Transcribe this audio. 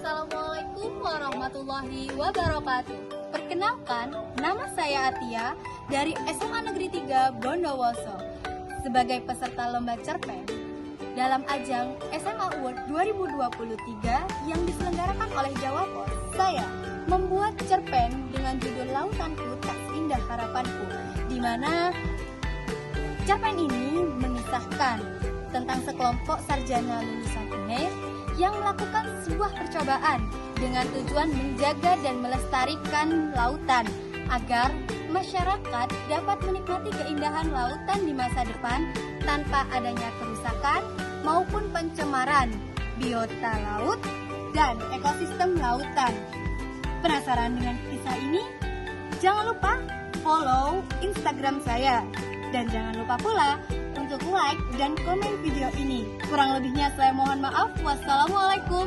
Assalamualaikum warahmatullahi wabarakatuh. Perkenalkan, nama saya Atia dari SMA Negeri 3 Bondowoso sebagai peserta lomba cerpen dalam ajang SMA Award 2023 yang diselenggarakan oleh Jawa Pos. Saya membuat cerpen dengan judul Lautanku Tak Indah Harapanku, di mana cerpen ini mengisahkan tentang sekelompok sarjana lulusan UNER yang melakukan sebuah percobaan dengan tujuan menjaga dan melestarikan lautan agar masyarakat dapat menikmati keindahan lautan di masa depan tanpa adanya kerusakan maupun pencemaran biota laut dan ekosistem lautan. Penasaran dengan kisah ini? Jangan lupa follow Instagram saya dan jangan lupa pula untuk like dan komen video ini. Kurang lebihnya saya mohon maaf. Wassalamualaikum.